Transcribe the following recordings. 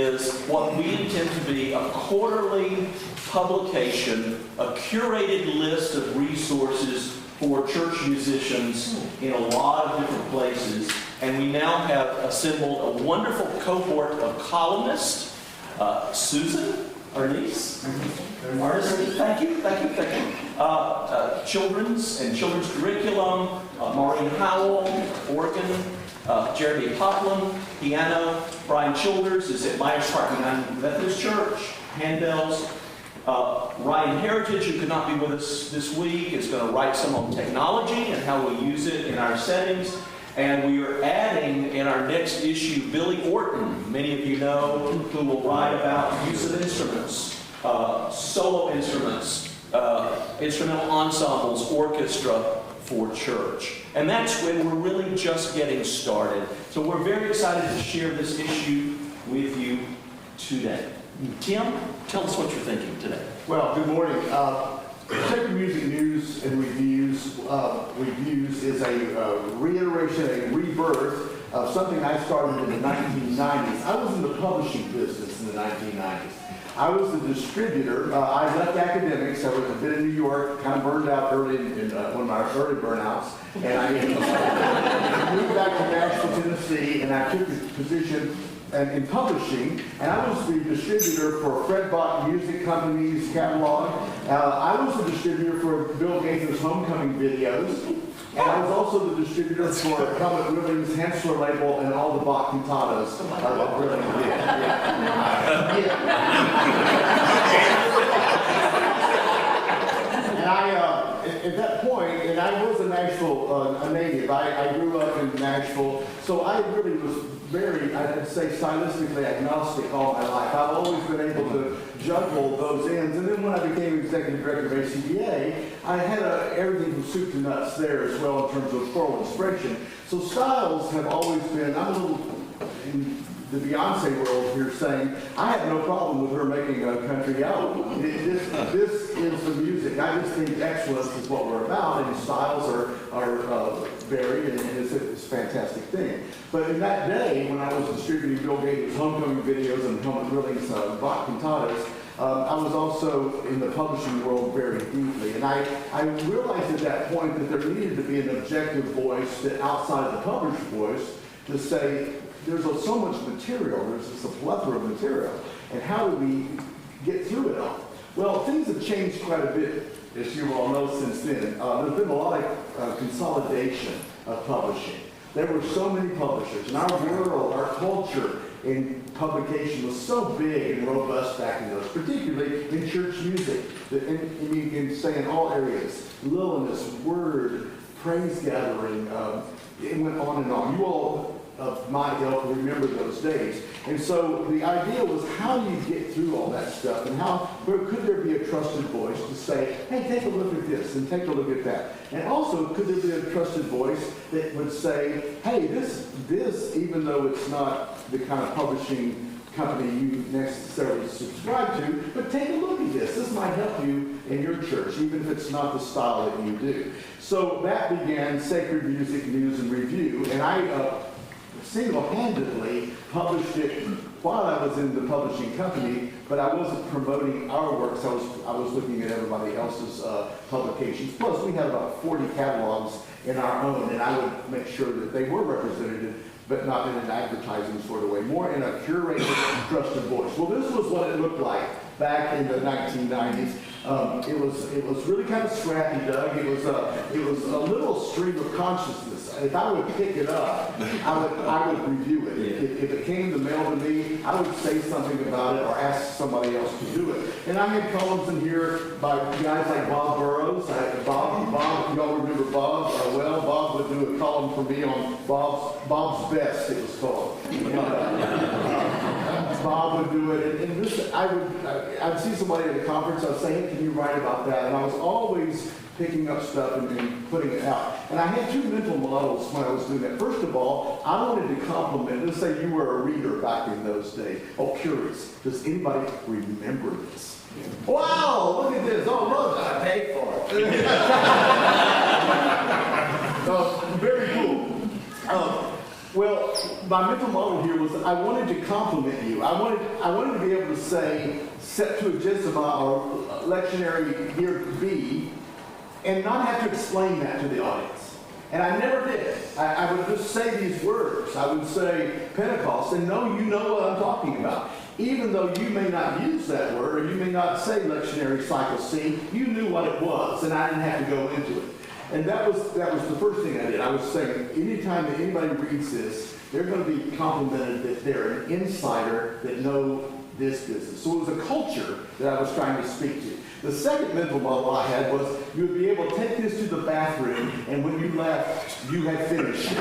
is what we intend to be a quarterly publication, a curated list of resources for church musicians in a lot of different places. And we now have assembled a wonderful cohort of columnists. Susan, our niece, artist, thank you. Children's curriculum, Maureen Howell, organ, Jeremy Poplin, piano, Brian Childers is at Myers Park United Methodist Church, handbells. Ryan Heritage, who could not be with us this week, is going to write some on technology and how we use it in our settings. And we are adding in our next issue Billy Orton, many of you know, who will write about use of instruments, solo instruments, instrumental ensembles, orchestra for church. And that's when we're really just getting started. So we're very excited to share this issue with you today. Tim, tell us what you're thinking today. Well, good morning. Sacred Music News and Reviews is a reiteration, a rebirth of something I started in the 1990s. I was in the publishing business in the 1990s. I was the distributor. I left academics. I was a bit in New York, kind of burned out early in one of my early burnouts. And I moved back to Nashville, Tennessee, and I took a position in publishing, and I was the distributor for Fred Bach Music Company's catalog. I was the distributor for Bill Gaither's Homecoming videos, and I was also the distributor for Helmut Willing's Hensler label and all the Bach cantatas. And at that point, and I was a Nashville a native. I grew up in Nashville, so I really was very, I'd say, stylistically agnostic all my life. I've always been able to juggle those ends. And then when I became executive director of ACBA, I had everything from soup to nuts there as well in terms of choral expression. So styles have always been, I'm a little in the Beyonce world here saying, I have no problem with her making a country album. This is the music. I just think excellence is what we're about, and styles are varied, and it's a fantastic thing. But in that day, when I was distributing Bill Gaither's Homecoming videos and Helmut Willing's Bach cantatas, I was also in the publishing world very deeply. And I realized at that point that there needed to be an objective voice that outside the published voice to say, there's so much material, there's just a plethora of material, and how do we get through it all? Well, things have changed quite a bit, as you all know, since then. There's been a lot of consolidation of publishing. There were so many publishers, and our world, our culture in publication was so big and robust back in those, particularly in church music, and you can say in all areas, lowliness, word, praise gathering, it went on and on. You all of my ilk remember those days. And so the idea was, how do you get through all that stuff, and could there be a trusted voice to say, hey, take a look at this and take a look at that? And also, could there be a trusted voice that would say, hey, this even though it's not the kind of publishing company you necessarily subscribe to, but take a look at this. This might help you in your church, even if it's not the style that you do. So that began Sacred Music News and Review, and I single-handedly published it while I was in the publishing company, but I wasn't promoting our works. I was looking at everybody else's publications. Plus, we had about 40 catalogs in our own, and I would make sure that they were represented, but not in an advertising sort of way, more in a curated, trusted voice. Well, this was what it looked like back in the 1990s. It was really kind of scrappy, Doug. It was a little stream of consciousness. If I would pick it up, I would review it. If it came to mail to me, I would say something about it or ask somebody else to do it. And I had columns in here by guys like Bob Burrows. Bob, you all remember Bob? Bob would do a column for me on Bob's Best, it was called. Bob would do it, and this, I'd see somebody at a conference, I'd say, hey, can you write about that? And I was always picking up stuff and putting it out. And I had two mental models when I was doing that. First of all, I wanted to compliment, let's say you were a reader back in those days. Oh, curious, does anybody remember this? Wow, look at this. Oh, look, I paid for it. Very cool. Well, my mental model here was I wanted to compliment you. I wanted to be able to say Septuagesima or lectionary year B and not have to explain that to the audience. And I never did. I would just say these words. I would say Pentecost and know you know what I'm talking about. Even though you may not use that word or you may not say lectionary cycle C, you knew what it was and I didn't have to go into it. And that was the first thing I did. I was saying, anytime that anybody reads this, they're going to be complimented that they're an insider that know this business. So it was a culture that I was trying to speak to. The second mental model I had was you would be able to take this to the bathroom, and when you left, you had finished.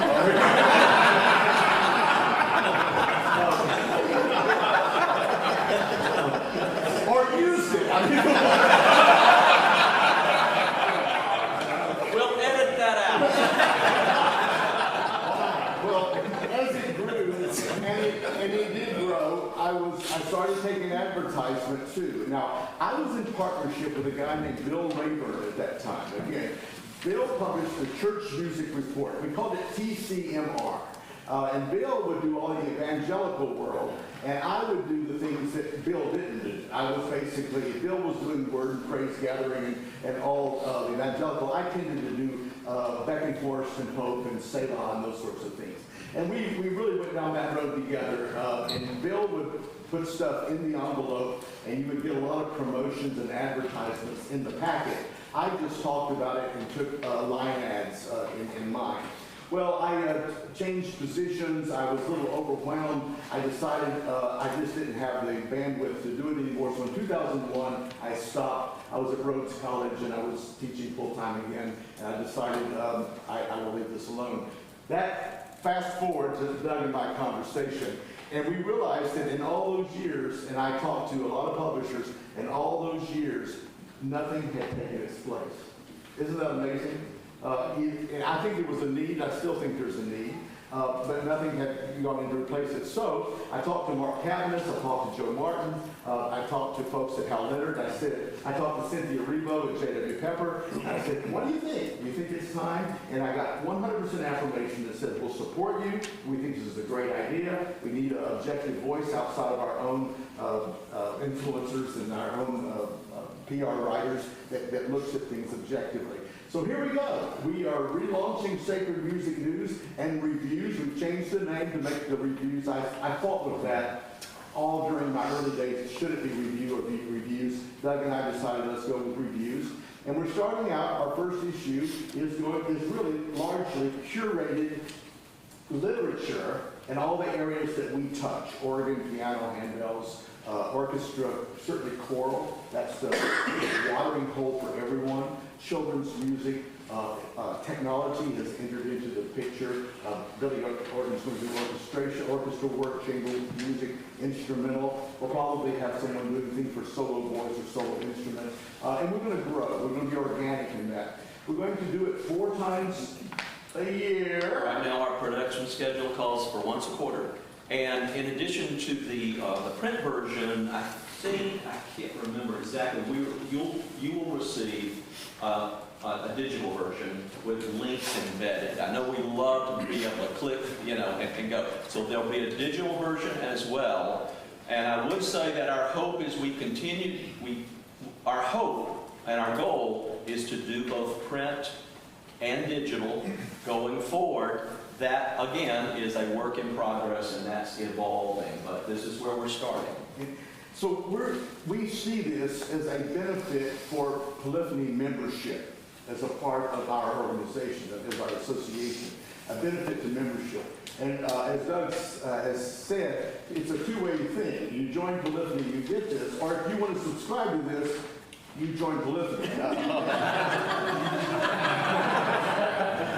Or used it. I mean, and it did grow. I started taking advertisement too. Now, I was in partnership with a guy named Bill Rayburn at that time. Again, Bill published the Church Music Report. We called it TCMR. And Bill would do all the evangelical world, and I would do the things that Bill didn't do. I was basically, Bill was doing word and praise gathering and all the evangelical. I tended to do Beck and Forrest and Hope and Selah and those sorts of things. And we really went down that road together. And Bill would put stuff in the envelope, and you would get a lot of promotions and advertisements in the packet. I just talked about it and took line ads in mine. Well, I changed positions. I was a little overwhelmed. I decided I just didn't have the bandwidth to do it anymore. So in 2001, I stopped. I was at Rhodes College, and I was teaching full-time again. And I decided I will leave this alone. That fast forward to Doug and my conversation. And we realized that in all those years, and I talked to a lot of publishers, in all those years, nothing had taken its place. Isn't that amazing? And I think there was a need. I still think there's a need. But nothing had gone in to replace it. So I talked to Mark Cavanis, I talked to Joe Martin, I talked to folks at Hal Leonard. I talked to Cynthia Rebo and J.W. Pepper. I said, what do you think? Do you think it's time? And I got 100% affirmation that said, we'll support you. We think this is a great idea. We need an objective voice outside of our own influencers and our own PR writers that looks at things objectively. So here we go. We are relaunching Sacred Music News and Reviews. We've changed the name to make the reviews. I fought with that all during my early days. Should it be review or be reviews? Doug and I decided let's go with reviews. And we're starting out, our first issue is really largely curated literature in all the areas that we touch. Organ, piano, handbells, orchestra, certainly choral. That's the watering hole for everyone. Children's music, technology has entered into the picture. Billy Orton's going to do orchestration, orchestral work, chamber music, instrumental. We'll probably have someone doing things for solo voice or solo instrument. And we're going to grow. We're going to be organic in that. We're going to do it 4 times a year. Right now our production schedule calls for once a quarter. And in addition to the print version, I can't remember exactly, you will receive a digital version with links embedded. I know we love to be able to click, and go. So there'll be a digital version as well. And I would say that our hope is our hope and our goal is to do both print and digital going forward. That, again, is a work in progress, and that's evolving, but this is where we're starting. So we see this as a benefit for Polyphony membership as a part of our organization, as our association, a benefit to membership. And as Doug has said, it's a two-way thing. You join Polyphony, you get this, or if you want to subscribe to this, you join Polyphony.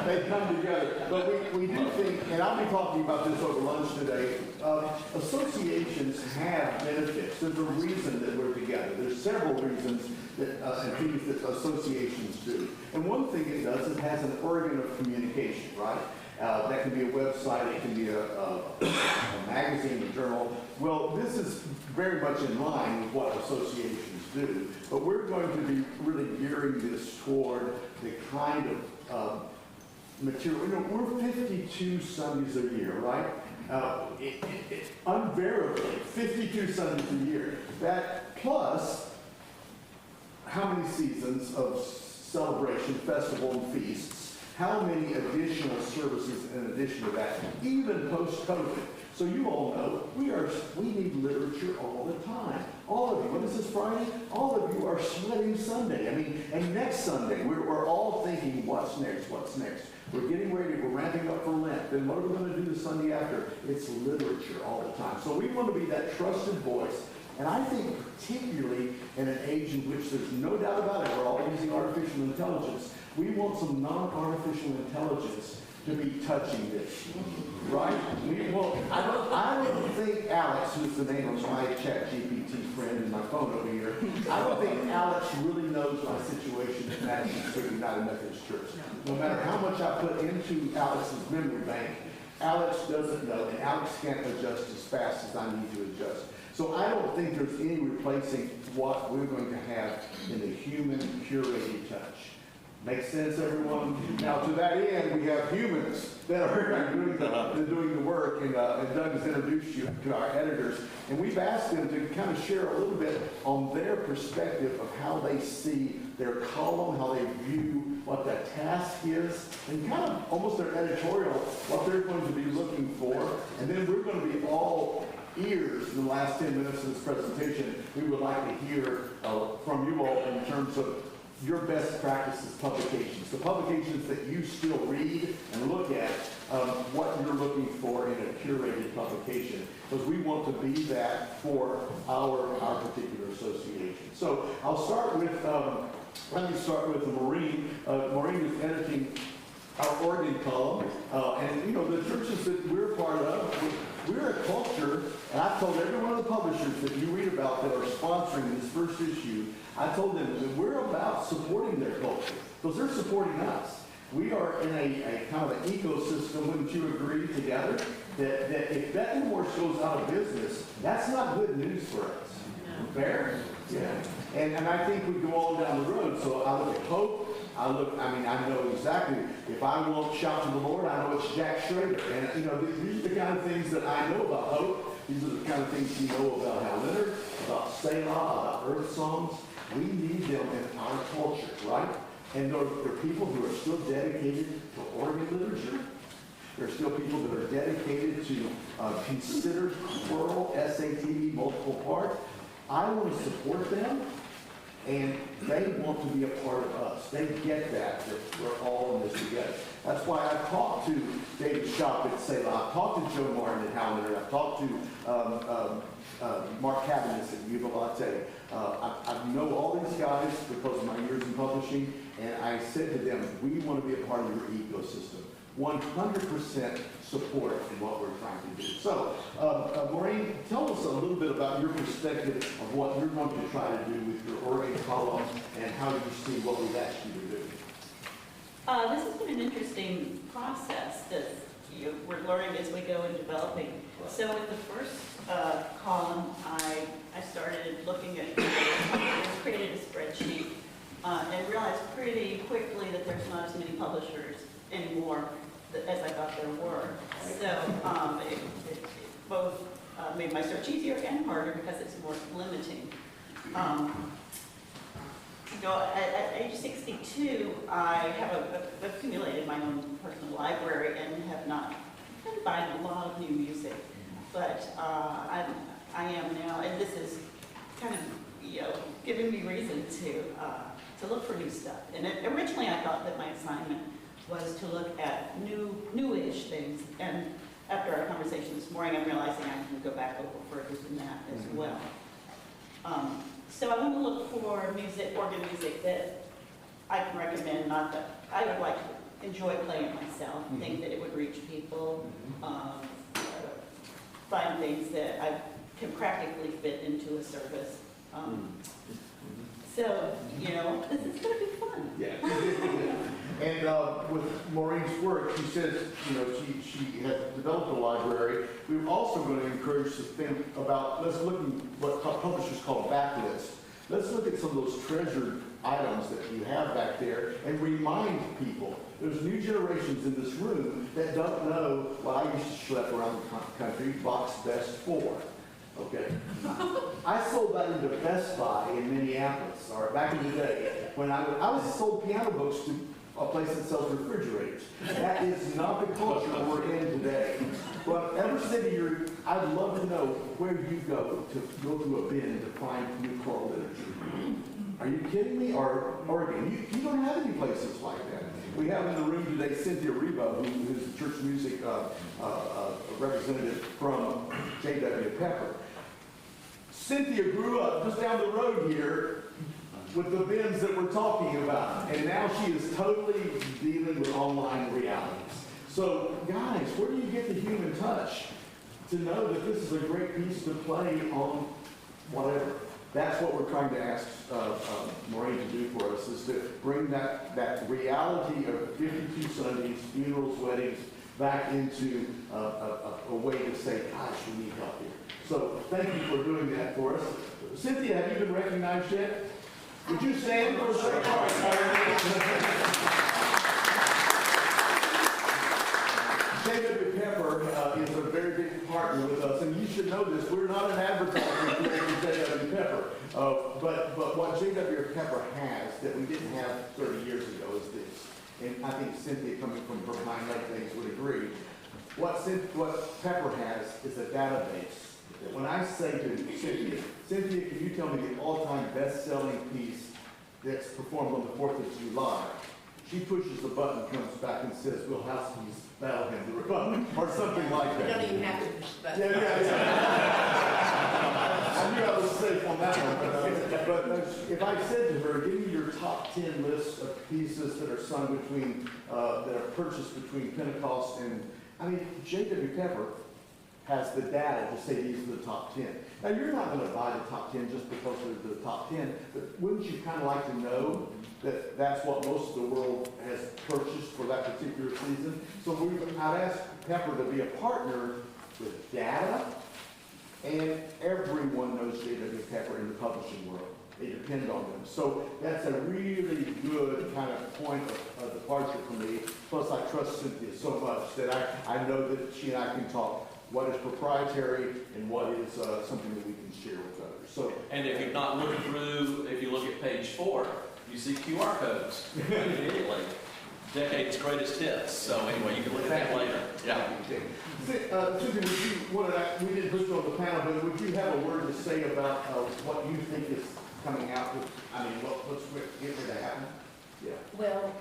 They come together. But we do think, and I'll be talking about this over lunch today, associations have benefits. There's a reason that we're together. There's several reasons and things that associations do. And one thing it does is it has an organ of communication, right? That can be a website, it can be a magazine, a journal. Well, this is very much in line with what associations do. But we're going to be really gearing this toward the kind of material. We're 52 Sundays a year, right? Unvariably, 52 Sundays a year. That plus, how many seasons of celebration, festival, and feasts? How many additional services in addition to that, even post-COVID? So you all know, we need literature all the time. All of you, what is this Friday? All of you are sweating Sunday. I mean, and next Sunday, we're all thinking, what's next, what's next? We're getting ready, we're ramping up for Lent. Then what are we going to do the Sunday after? It's literature all the time. So we want to be that trusted voice. And I think particularly in an age in which there's no doubt about it, we're all using artificial intelligence, we want some non-artificial intelligence to be touching this, right? I don't think Alex, who's the name of my ChatGPT friend in my phone over here, I don't think Alex really knows my situation at Madison United Methodist Church. No matter how much I put into Alex's memory bank, Alex doesn't know, and Alex can't adjust as fast as I need to adjust. So I don't think there's any replacing what we're going to have in the human curated touch. Makes sense, everyone? Now, to that end, we have humans that are doing the work, and Doug has introduced you to our editors, and we've asked them to kind of share a little bit on their perspective of how they see their column, how they view what that task is, and kind of almost their editorial, what they're going to be looking for, and then we're going to be all ears in the last 10 minutes of this presentation. We would like to hear from you all in terms of your best practices publications, the publications that you still read and look at, what you're looking for in a curated publication, because we want to be that for our particular association. So I'll start with, let me start with Maureen. Maureen is editing our Oregon column, and you know, the churches that we're part of, we're a culture, and I've told every one of the publishers that you read about that are sponsoring this first issue, I told them that we're about supporting their culture, because they're supporting us. We are in a kind of an ecosystem, wouldn't you agree, together, that if Bethany Morse goes out of business, that's not good news for us. Fair? Yeah. And I think we go on down the road. So I look at Hope. I know exactly. If I want shout to the Lord, I know it's Jack Schrader. And, you know, these are the kind of things that I know about Hope. These are the kind of things you know about Hal Leonard, about Selah, about Earth Songs. We need them in our culture, right? And there are people who are still dedicated to Oregon literature. There are still people that are dedicated to considered plural SAT multiple part. I want to support them, and they want to be a part of us. They get that we're all in this together. That's why I've talked to David Shop at Selah. I've talked to Joe Martin at Hal Leonard. I've talked to Mark Cabanis at Yuba Latte. I know all these guys because of my years in publishing, and I said to them, we want to be a part of your ecosystem. 100% support in what we're trying to do. So, Maureen, tell us a little bit about your perspective of what you're going to try to do with your Oregon column and how you see what we've asked you to do. This has been an interesting process that we're learning as we go and developing. So with the first column, I started looking at, created a spreadsheet, and realized pretty quickly that there's not as many publishers anymore as I thought there were. So it both made my search easier and harder because it's more limiting. At age 62, I have accumulated my own personal library and have not been buying a lot of new music. But I am now, and this is kind of giving me reason to look for new stuff. And originally I thought that my assignment was to look at newish things. And after our conversation this morning, I'm realizing I can go back over further than that as well. So I want to look for music, organ music that I can recommend, not that I would like to enjoy playing myself, think that it would reach people, find things that I can practically fit into a service. So, this is going to be fun. Yeah. And with Maureen's work, she says, she has developed a library. We're also going to encourage to think about, let's look at what publishers call backlists. Let's look at some of those treasured items that you have back there and remind people. There's new generations in this room that don't know what I used to schlep around the country, box Best 4. Okay. I sold that into Best Buy in Minneapolis, or back in the day, when I was sold piano books to a place that sells refrigerators. That is not the culture we're in today. But Ever City, I'd love to know where you go to a bin to find new choral literature. Are you kidding me? Or Oregon, you don't have any places like that. We have in the room today Cynthia Reba, who is a church music representative from J.W. Pepper. Cynthia grew up just down the road here with the bins that we're talking about, and now she is totally dealing with online realities. So, guys, where do you get the human touch to know that this is a great piece to play on whatever? That's what we're trying to ask Maureen to do for us, is to bring that reality of 52 Sundays, funerals, weddings, back into a way to say, gosh, we need help here. So thank you for doing that for us. Cynthia, have you been recognized yet? Would you stand for a second? J.W. Pepper is a very big partner with us, and you should know this. We're not an advertising for J.W. Pepper, but what J.W. Pepper has that we didn't have 30 years ago is this. And I think Cynthia, coming from her Pine Lake days, would agree. What Pepper has is a database. When I say to Cynthia, can you tell me the all-time best-selling piece that's performed on the 4th of July? She pushes the button, comes back and says, Will Houskins battle him to rebuttal, or something like that. You don't even have to push the button. Yeah. I knew I was safe on that one, but if I said to her, give me your top 10 list of pieces that are sung between, that are purchased between Pentecost and, J.W. Pepper has the data to say these are the top 10. Now, you're not going to buy the top 10 just because they're the top 10, but wouldn't you kind of like to know that that's what most of the world has purchased for that particular season? So I'd ask Pepper to be a partner with data, and everyone knows J.W. Pepper in the publishing world. They depend on them. So that's a really good kind of point of departure for me. Plus, I trust Cynthia so much that I know that she and I can talk what is proprietary and what is something that we can share with others. So, and if you've not looked through, if you look at page 4, you see QR codes immediately. Decade's greatest hits. So anyway, you can look at that later. Yeah. Cynthia, we didn't put you on the panel, but would you have a word to say about what you think is coming out with, what's getting ready to happen? Yeah. Well,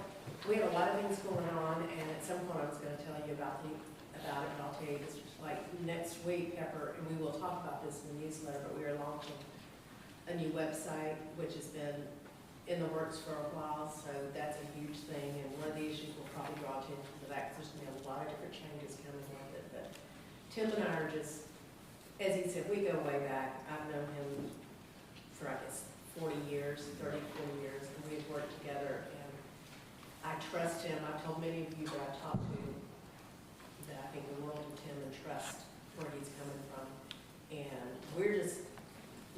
we have a lot of things going on, and at some point I was going to tell you about it, but I'll tell you this, like next week, Pepper, and we will talk about this in the newsletter, but we are launching a new website, which has been in the works for a while, so that's a huge thing, and one of the issues we'll probably draw attention to that, because there's going to be a lot of different changes coming with it, but Tim and I are just, as he said, we go way back. I've known him for, I guess, 40 years, 30, 40 years, and we've worked together, and I trust him. I've told many of you that I've talked to that I think the world of Tim and trust where he's coming from. And we're just,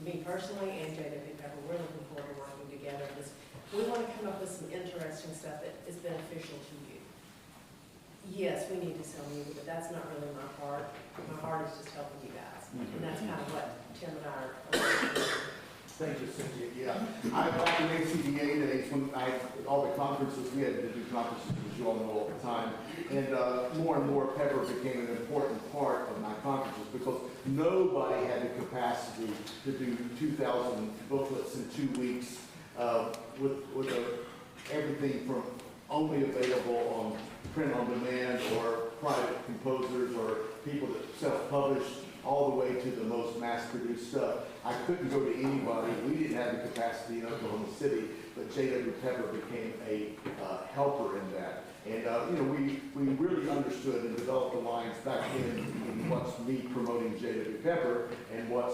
me personally and J.W. Pepper, we're looking forward to working together. Because we want to come up with some interesting stuff that is beneficial to you. Yes, we need to sell music, but that's not really my part. My heart is just helping you guys. And that's kind of what Tim and I are doing. Thank you, Cynthia. Yeah, back in ACDA days, when all the conferences, we had to do conferences, as you all know, all the time. And more and more, Pepper became an important part of my conferences because nobody had the capacity to do 2,000 booklets in 2 weeks with everything from only available on print on demand or private composers or people that self-published, all the way to the most mass-produced stuff. I couldn't go to anybody. We didn't have the capacity in Oklahoma City, but J.W. Pepper became a helper in that. And we really understood and developed the lines back in what's me promoting J.W. Pepper and what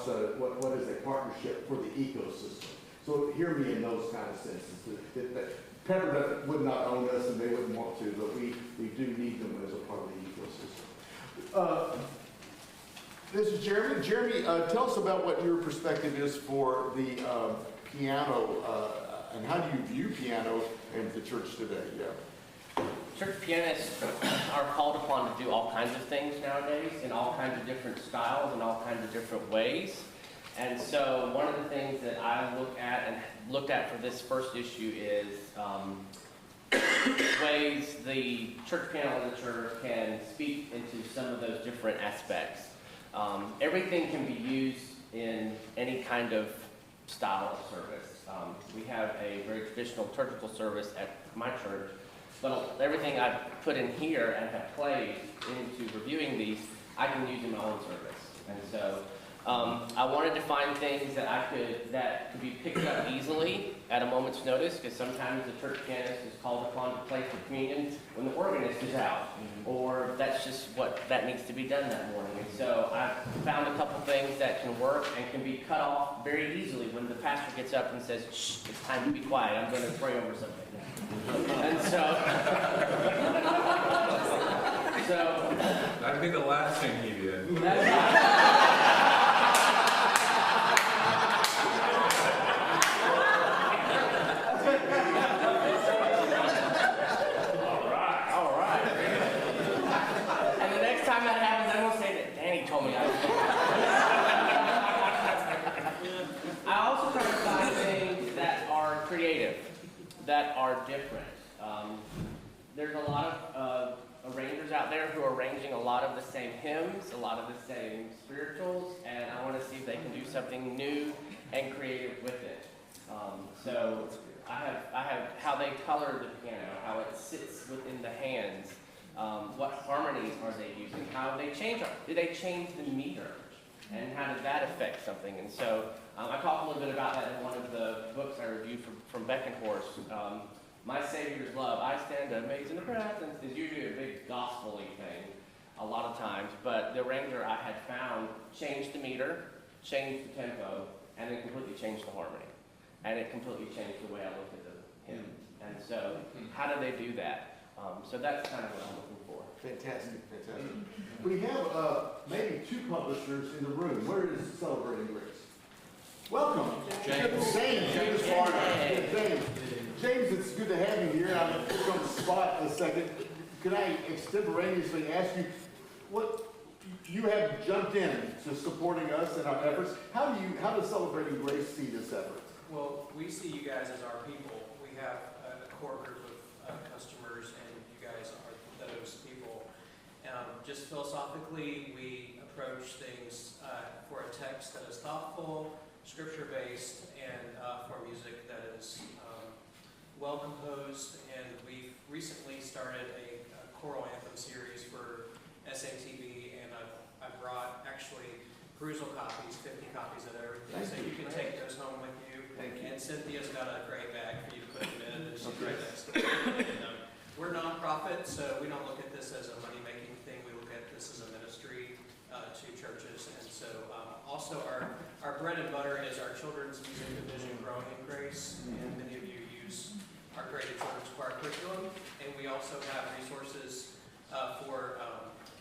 is a partnership for the ecosystem. So hear me in those kind of senses. That Pepper would not own us and they wouldn't want to, but we do need them as a part of the ecosystem. This is Jeremy. Jeremy, tell us about what your perspective is for the piano And how do you view piano in the church today? Yeah. Church pianists are called upon to do all kinds of things nowadays in all kinds of different styles and all kinds of different ways. And so one of the things that I looked at for this first issue is ways the church piano literature can speak into some of those different aspects. Everything can be used in any kind of style of service. We have a very traditional liturgical service at my church, but everything I've put in here and have played into reviewing these, I can use in my own service. And so I wanted to find things that could be picked up easily at a moment's notice, because sometimes the church pianist is called upon to play for communion when the organist is out, or that's just that needs to be done that morning. And so I found a couple things that can work and can be cut off very easily when the pastor gets up and says, "Shh, it's time to be quiet. I'm going to pray over something." And so That'd be the last thing he did. That's right. All right. And the next time that happens, I'm going to say that Danny told me I was I also try to find things that are creative, that are different. There's a lot of arrangers out there who are arranging a lot of the same hymns, a lot of the same spirituals, and I want to see if they can do something new and creative with it. So I have how they color the piano, how it sits within the hands, what harmonies are they using, how they change. Do they change the meter, and how did that affect something? And so I talked a little bit about that in one of the books I reviewed from Beckenhorst. My Savior's Love, I Stand Amazed in the Presence, is usually a big gospel-y thing a lot of times, but the arranger I had found changed the meter, changed the tempo, and then completely changed the harmony. And it completely changed the way I looked at the hymns. And so, how do they do that? So that's kind of what I'm looking for. Fantastic, fantastic. We have maybe two publishers in the room. Where is Celebrating Grace? Welcome. James. James Varner. James, it's good to have you here. I'm just on the spot a second. Could I extemporaneously ask you, what you have jumped in to supporting us in our efforts. How does Celebrating Grace see this effort? Well, we see you guys as our people. We have a core group of customers, and you guys are those people. Just philosophically, we approach things for a text that is thoughtful, scripture-based, and for music that is well composed. And we've recently started a choral anthem series for SATB, and I brought actually perusal copies, 50 copies of everything, so you can take those home with you. Thank you. And Cynthia's got a great bag for you to put them in, and she's right next to it. And, we're nonprofit, so we don't look at this as a money-making thing. We look at this as a ministry to churches. And so also our bread and butter is our children's music division, Growing in Grace, and many of you use our graded children's choir curriculum. And we also have resources for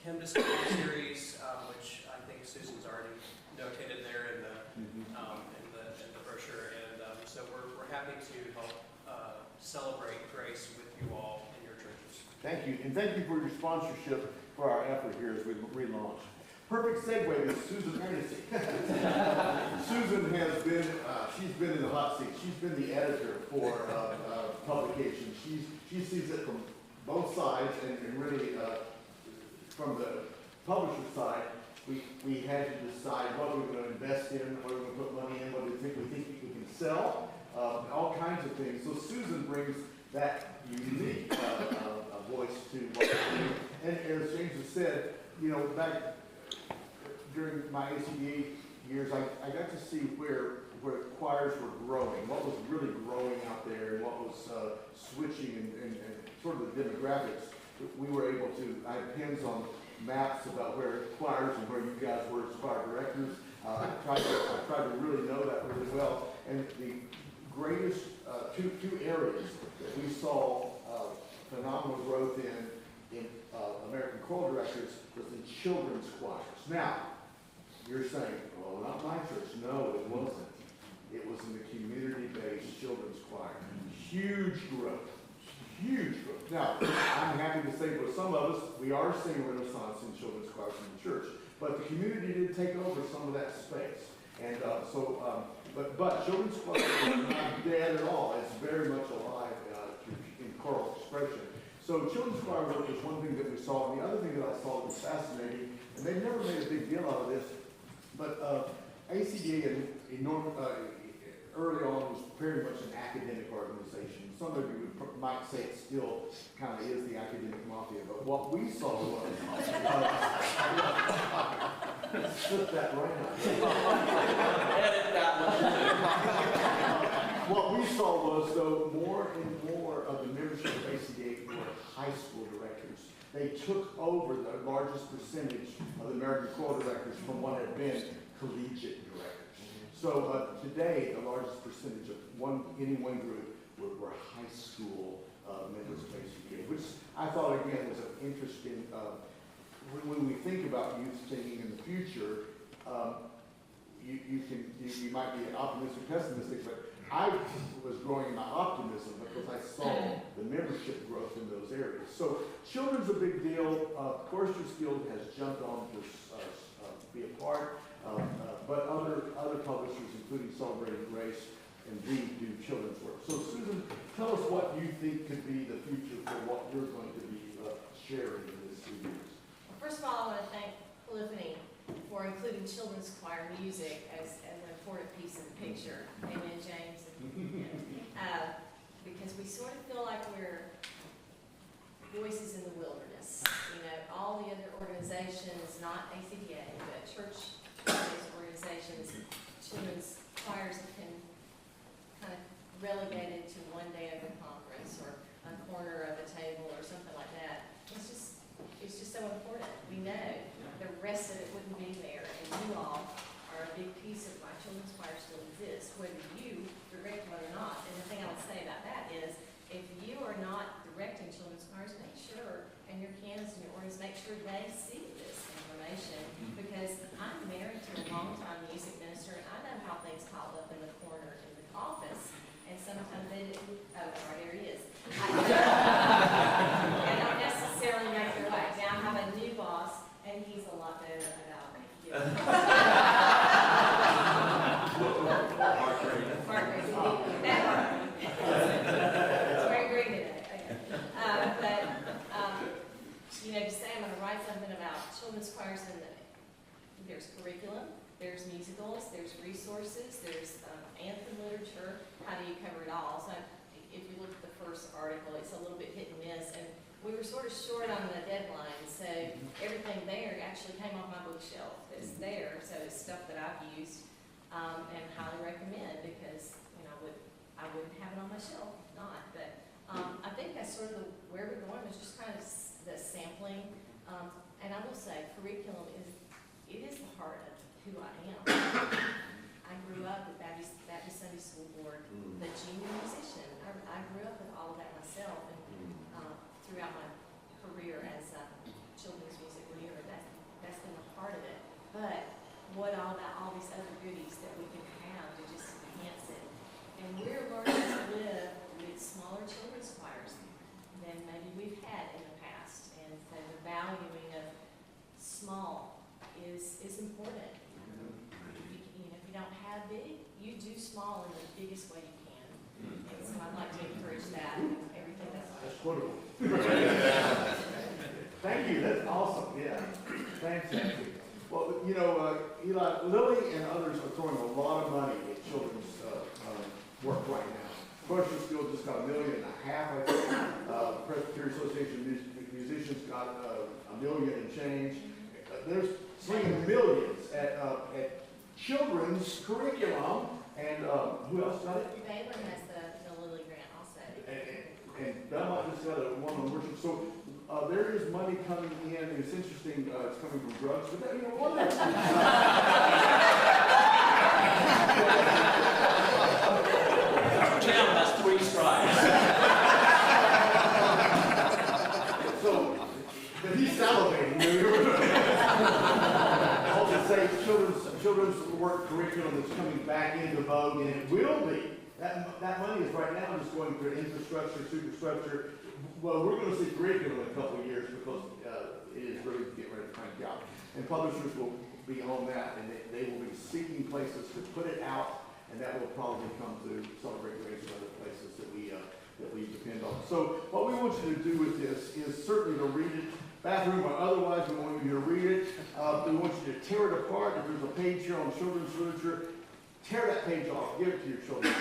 hymn discovery series, which I think Susan's already notated there in the brochure. And so we're happy to help celebrate grace with you all in your churches. Thank you, and thank you for your sponsorship for our effort here as we relaunch. Perfect segue to Susan Ernest. Susan has been, she's been in the hot seat. She's been the editor for publication. She sees it from both sides, and really from the publisher side, we had to decide what we were going to invest in, what we were going to put money in, what we think we can sell, all kinds of things. So Susan brings that unique voice to what we do. And as James has said, you know, back during my ACBA years, I got to see where choirs were growing, what was really growing out there, and what was switching and sort of the demographics. We were able to, I had pins on maps about where choirs and where you guys were as choir directors. I tried to really know that really well. And the greatest two areas that we saw phenomenal growth in American choral directors was in children's choirs. Now, you're saying, well, not my church. No, it wasn't. it was in the community-based children's choir. Huge growth, huge growth. Now, I'm happy to say for some of us, we are seeing a renaissance in children's choirs in the church, but the community did take over some of that space. And but children's choir is not dead at all. It's very much alive in choral expression. So children's choir work is one thing that we saw. And the other thing that I saw that was fascinating, and they've never made a big deal out of this, but ACDA early on was very much an academic organization. Some of you might say it still kind of is the academic mafia, but what we saw was, slip that right out. Edit that one. What we saw was, though, more and more of the membership of ACDA were high school directors. They took over the largest percentage of the American choral directors from what had been collegiate directors. So today, the largest percentage of any one group were high school members of ACDA, which I thought, again, was an interesting, when we think about youth singing in the future, you might be optimistic or pessimistic, but I was growing in my optimism because I saw the membership growth in those areas. So children's a big deal. Choristers Guild has jumped on to be a part, but other publishers, including Celebrating Grace, indeed do children's work. So Susan, tell us what you think could be the future for what you're going to be sharing in this series. First of all, I want to thank Polyphony for including children's choir music as an important piece of the picture. Amen, James. Because we sort of feel like we're voices in the wilderness. You know, all the other organizations, not ACDA, but church-based organizations, children's choirs have been kind of relegated to one day of the conference or a corner of a table or something like that. It's just so important. We know the rest of it wouldn't be there, and you all are a big piece of why children's choir still exists, whether you direct one or not. And the thing I would say about that is, if you are not directing children's choirs, make sure, and your canons and your organs, make sure they see this information, because I'm married to a long-time music minister, and I know how things pile up in the corner in the office, and sometimes they do, oh, sorry, there he is. They don't necessarily make their way. Now I have a new boss, and he's a lot better about me. Mark Green. That Mark. It's very green today. Okay. You know, to say I'm going to write something about children's choirs, and there's curriculum, there's musicals, there's resources, there's anthem literature. How do you cover it all? So if you look at the first article, it's a little bit hit and miss, and we were sort of short on the deadline, so everything there actually came off my bookshelf. It's there, so it's stuff that I've used and highly recommend, because I wouldn't have it on my shelf if not. But I think that's sort of where we're going, is just kind of the sampling. And I will say, curriculum is the heart of who I am. I grew up with Baptist Sunday School Board, the junior musician. I grew up with all of that myself, and throughout my career as a children's music leader, that's been the heart of it. But what all about all these other goodies that we can have to just enhance it? And we're learning to live with smaller children's choirs than maybe we've had in the past. And so the valuing of small is important. If you don't have big, you do small in the biggest way you can. And so I'd like to encourage that in everything that's quotable. Thank you. That's awesome. Yeah. Fantastic. Well, Eli, Lily and others are throwing a lot of money at children's work right now. Choristers Guild just got $1.5 million, I think. Presbyterian Association of Musicians got $1 million and change. There's slinging millions at children's curriculum. And who else got it? Baylor has the Lilly grant also. And Belmont just got one on worship. So there is money coming in. It's interesting. It's coming from drugs. But one of Town has 3 strikes. So, but he's salivating. I'll just say children's work curriculum that's coming back into vogue, and it will be. That money is right now just going through infrastructure, superstructure. Well, we're going to see curriculum in a couple of years because it is really getting ready to crank out. And publishers will be on that, and they will be seeking places to put it out, and that will probably come through Celebrate Grace and other places that we depend on. So what we want you to do with this is certainly to read it, bathroom or otherwise. We want you to read it. We want you to tear it apart. If there's a page here on children's literature, tear that page off, give it to your children.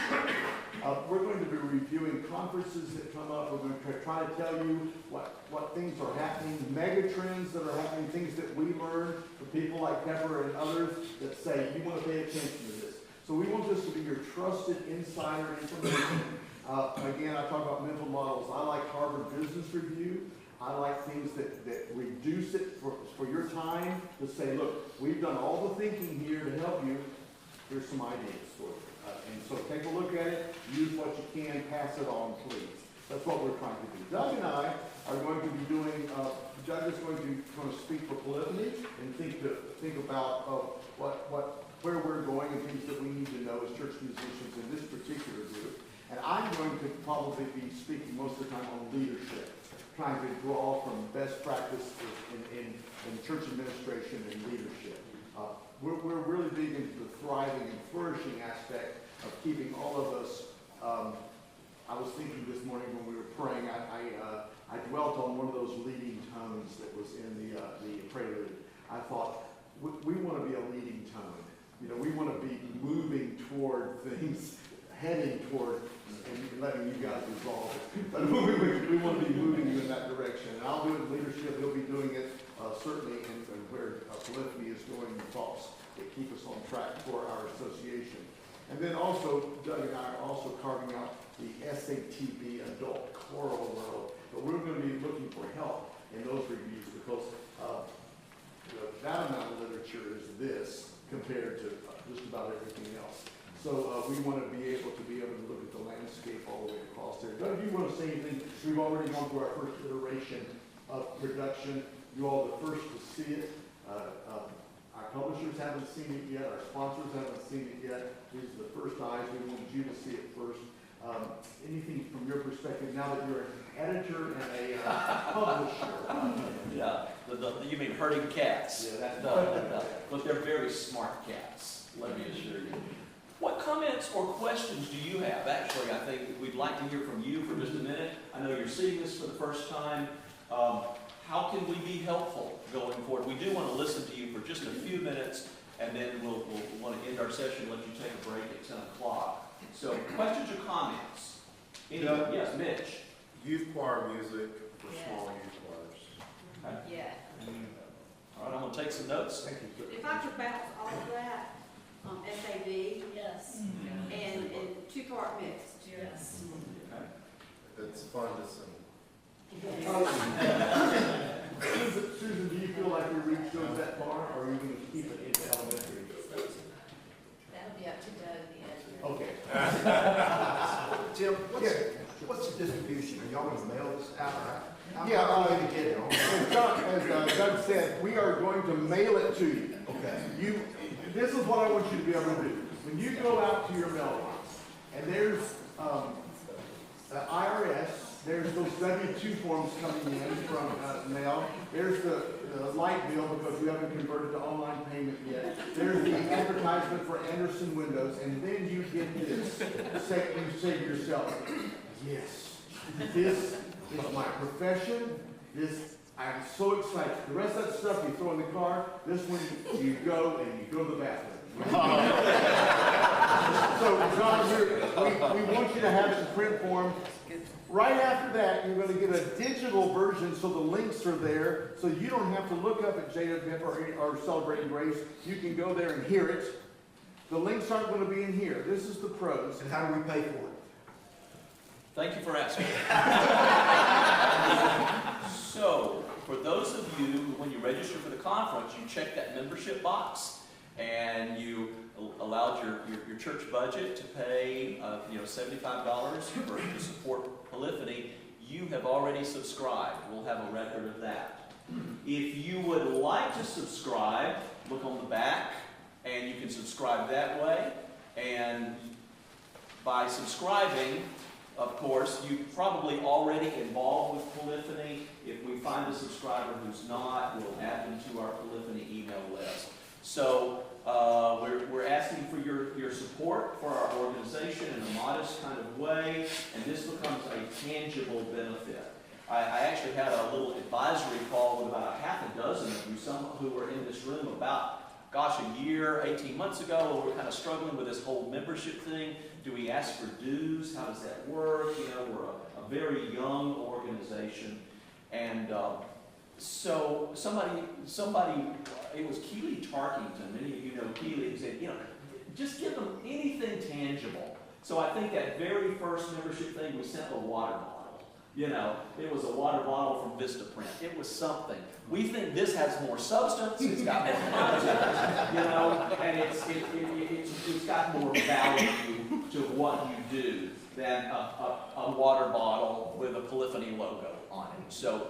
We're going to be reviewing conferences that come up. We're going to try to tell you what things are happening, mega trends that are happening, things that we learn from people like Pepper and others that say, you want to pay attention to this. So we want this to be your trusted insider information. Again, I talk about mental models. I like Harvard Business Review. I like things that reduce it for your time to say, look, we've done all the thinking here to help you. Here's some ideas for you. And so take a look at it, use what you can, pass it on, please. That's what we're trying to do. Doug and I are going to be doing, Doug is going to speak for Polyphony and think about where we're going and things that we need to know as church musicians in this particular group. And I'm going to probably be speaking most of the time on leadership, trying to draw from best practice in church administration and leadership. We're really big into the thriving and flourishing aspect of keeping all of us. I was thinking this morning when we were praying, I dwelt on one of those leading tones that was in the prelude. I thought, we want to be a leading tone. You know, we want to be moving toward things, heading toward, and letting you guys resolve it. But we want to be moving you in that direction. And I'll do it in leadership. He'll be doing it certainly in where Polyphony is going, the thoughts that keep us on track for our association. And then also, Doug and I are also carving out the SATB adult choral world. But we're going to be looking for help in those reviews because that amount of literature is this compared to just about everything else. So we want to be able to look at the landscape all the way across there. Doug, if you want to say anything, we've already gone through our first iteration of production. You all are the first to see it. Our publishers haven't seen it yet. Our sponsors haven't seen it yet. These are the first eyes. We want you to see it first. Anything from your perspective now that you're an editor and a publisher? Yeah, you mean herding cats? Yeah, that's But they're very smart cats, let me assure you. What comments or questions do you have? Actually, I think we'd like to hear from you for just a minute. I know you're seeing this for the first time. How can we be helpful going forward? We do want to listen to you for just a few minutes, and then we'll want to end our session, let you take a break at 10 o'clock. So, questions or comments? Anyone? Yes, Mitch. Youth choir music for Yes. small youth choirs. Okay. Yeah. All right, I'm going to take some notes. Thank you. If I could bounce all of that, SAB Yes. and two-part mixed. Yes. Okay. It's fun to sing. Susan, do you feel like your reach goes that far, or are you going to keep it into elementary? That'll be up to Doug at the end. Okay. Tim, what's the distribution? Are y'all going to mail this out? How Yeah, are you going to get it? As Doug said, we are going to mail it to you. Okay. This is what I want you to be able to do. When you go out to your mailbox, and there's the IRS, there's those W-2 forms coming in from mail. There's the light bill because you haven't converted to online payment yet. There's the advertisement for Anderson Windows, and then you get this. You say to yourself, yes, this is my profession. I'm so excited. The rest of that stuff you throw in the car. This one you go and you go to the bathroom. So John, we want you to have it in print form. Right after that, you're going to get a digital version, so the links are there, so you don't have to look up at JWF or Celebrating Grace. You can go there and hear it. The links aren't going to be in here. This is the pros. And how do we pay for it? Thank you for asking. So, for those of you who, when you register for the conference, you check that membership box, and you allowed your church budget to pay $75 to support Polyphony, you have already subscribed. We'll have a record of that. If you would like to subscribe, look on the back, and you can subscribe that way. And by subscribing, of course, you're probably already involved with Polyphony. If we find a subscriber who's not, we'll add them to our Polyphony email list. So we're asking for your support for our organization in a modest kind of way, and this becomes a tangible benefit. I actually had a little advisory call with about a half a dozen of you, some who were in this room about, gosh, a year, 18 months ago. We're kind of struggling with this whole membership thing. Do we ask for dues? How does that work? You know, we're a very young organization. And so somebody, it was Keely Tarkington, many of you know Keely, who said, you know, just give them anything tangible. So I think that very first membership thing, we sent a water bottle. You know, it was a water bottle from Vistaprint. It was something. We think this has more substance. It's got more content, you know, and it's got more value to what you do than a water bottle with a Polyphony logo on it. So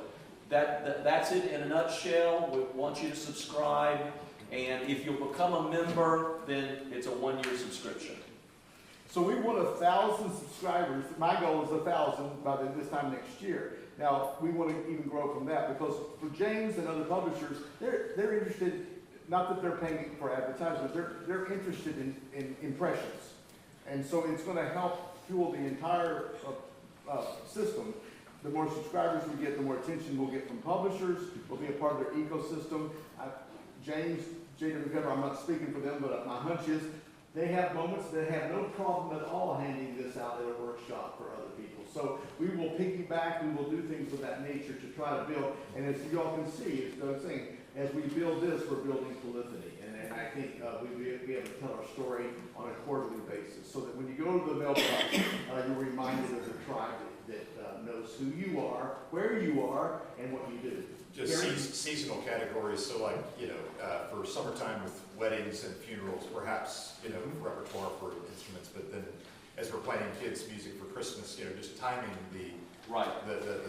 that's it in a nutshell. We want you to subscribe, and if you'll become a member, then it's a 1-year subscription. So we want 1,000 subscribers. My goal is 1,000 by this time next year. Now, we want to even grow from that, because for James and other publishers, they're interested, not that they're paying for advertising, but they're interested in impressions. And so it's going to help fuel the entire system. The more subscribers we get, the more attention we'll get from publishers. We'll be a part of their ecosystem. James, J.W. Pepper, I'm not speaking for them, but my hunch is they have moments that have no problem at all handing this out at a workshop for other people. So we will piggyback, we will do things of that nature to try to build. And as you all can see, as Doug's saying, as we build this, we're building Polyphony. And I think we'll be able to tell our story on a quarterly basis, so that when you go to the mailbox, you're reminded of the tribe that knows who you are, where you are, and what you do. Just seasonal categories, so like, you know, for summertime with weddings and funerals, perhaps, you know, repertoire for instruments, but then as we're playing kids' music for Christmas, you know, just timing the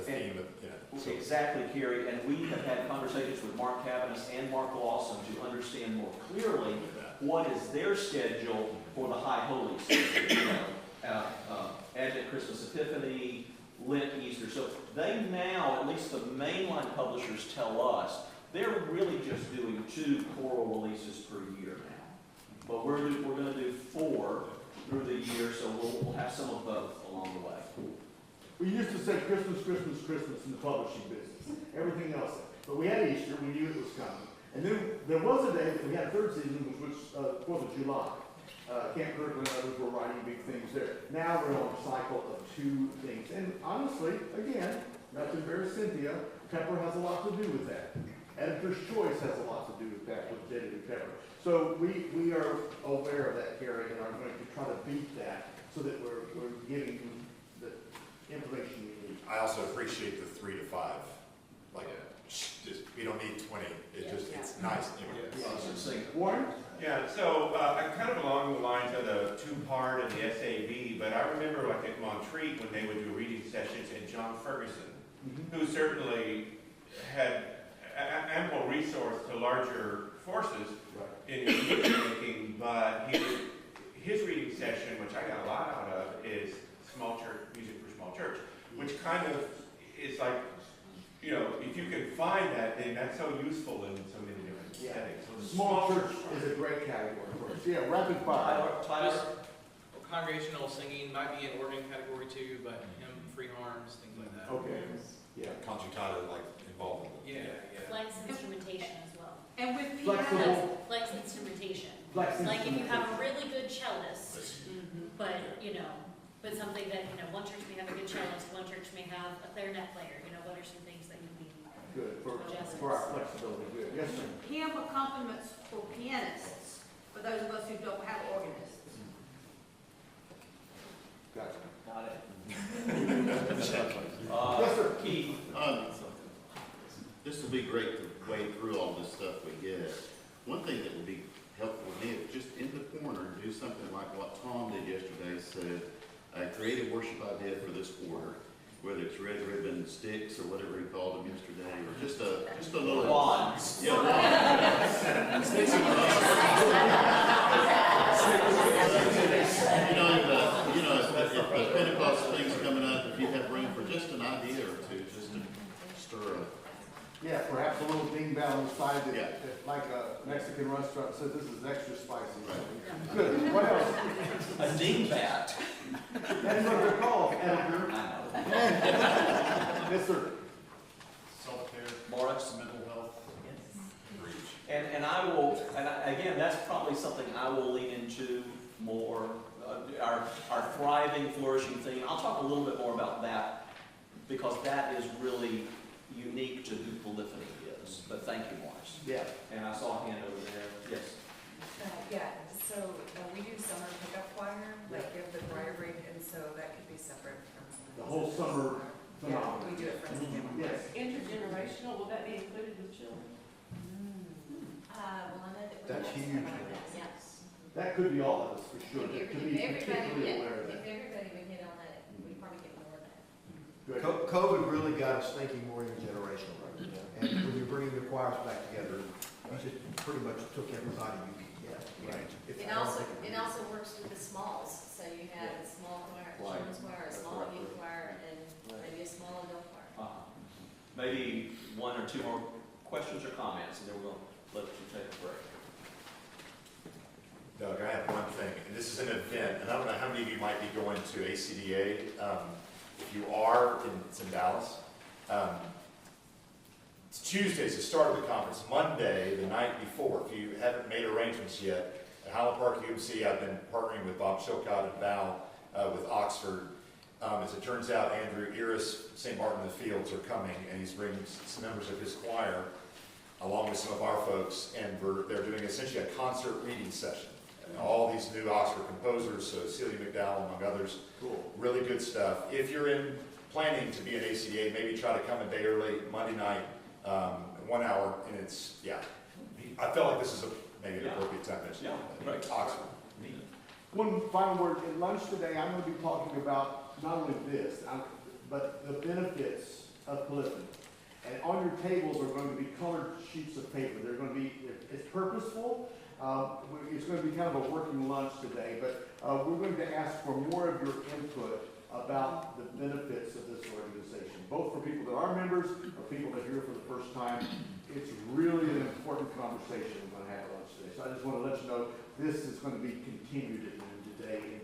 theme of, you know. So. Exactly, Kerry, and we have had conversations with Mark Cavanis and Mark Lawson to understand more clearly what is their schedule for the High Holy season, you know, Advent, Christmas, Epiphany, Lent, Easter. So they now, at least the mainline publishers tell us, they're really just doing 2 choral releases per year now. But we're going to do 4 through the year, so we'll have some of both along the way. We used to say Christmas, Christmas, Christmas in the publishing business. Everything else. But we had Easter, we knew it was coming. And then there was a day that we had 3rd season, which was 4th of July. Camp Kirkland and others were writing big things there. Now we're on a cycle of 2 things. And honestly, again, not to embarrass Cynthia, Pepper has a lot to do with that. Editor's Choice has a lot to do with that with J.W. Pepper. So we are aware of that, Gary, and are going to try to beat that so that we're giving you the information we need. I also appreciate the 3 to 5. Like, just, we don't need 20. It's nice. Warren? Yeah, so kind of along the lines of the 2-part and the SAV, but I remember like at Montreat when they would do reading sessions, and John Ferguson, who certainly had ample resource to larger forces in his music making, but his reading session, which I got a lot out of, is small church music for small church, which kind of is like, you know, if you can find that, then that's so useful in so many different settings. So Small church is a great category for us. Yeah, rapid fire. Tyler? Congregational singing might be an organ category too, but hymn, free harms, things like that. Okay. Yeah. Concertata, like, involved in Yeah. Flex instrumentation as well. And with Flexible. piano, Flex instrumentation. Flex Like if you instrumentation. have a really good cellist, but, you know, but something that, you know, one church may have a good cellist, one church may have a clarinet player, you know, what are some things that you need? Good, for our flexibility, good. Yes, sir. hymn accompaniments for pianists, for those of us who don't have organists. Gotcha. Got it. Yes, sir. Keith? This will be great to wade through all this stuff we get. One thing that would be helpful to me is just in the corner, do something like what Tom did yesterday, said, a creative worship idea for this quarter. whether it's red ribbon sticks or whatever he called them yesterday, or just a little. Wands. Yeah, wands. If the Pentecost thing's coming up, if you have room for just an idea or two, just to stir up. Yeah, perhaps a little dingbat on the side that, Yeah. that like a Mexican restaurant says this is extra spicy. Good, what else? A dingbat. That's what they're called, editor. I know. Yes, sir. Self-care, Morris? mental health. And I will, again, that's probably something I will lean into more, our thriving, flourishing thing. I'll talk a little bit more about that because that is really unique to who Polyphony is. But thank you, Morris. Yeah. And I saw a hand over there. Yes. So we do summer pickup choir, like give the choir break, and so that could be separate from. The whole summer phenomenon. Yeah, we do it for the Yes. Intergenerational, will that be included with children? Well, I know that we That's have huge. some of that, yes. That could be all of us, for sure. If To be particularly aware of if that. everybody would hit on that, we probably get more of that. Good. COVID really got us thinking more intergenerational, right? And when you're bringing the choirs back together, you just pretty much took everybody you could get, right? If It I don't also, think- it also works with the smalls, so you have a small choir, children's choir, a small youth choir, and maybe a small adult choir. Maybe one or two more questions or comments, and then we're going to let you take a break. Doug, I have one thing, and this is an event, and I don't know how many of you might be going to ACDA. If you are, it's in Dallas. It's Tuesday, it's the start of the conference. Monday, the night before, if you haven't made arrangements yet, at Highland Park UMC, I've been partnering with Bob Chilcott and Val with Oxford. As it turns out, Andrew Iris, St. Martin in the Fields are coming, and he's bringing some members of his choir, along with some of our folks, and they're doing essentially a concert reading session. And all these new Oxford composers, so Celia McDowell, among others. Cool. Really good stuff. If you're planning to be an ACDA, maybe try to come a day early, Monday night, 1 hour, and it's, yeah. I felt like this is maybe an appropriate time to mention. Yeah, right. Oxford. One final word. At lunch today, I'm going to be talking about not only this, but the benefits of Polyphony. And on your tables are going to be colored sheets of paper. They're going to be, it's purposeful. It's going to be kind of a working lunch today, but we're going to ask for more of your input about the benefits of this organization, both for people that are members or people that are here for the first time. It's really an important conversation we're going to have at lunch today. So I just want to let you know this is going to be continued at noon today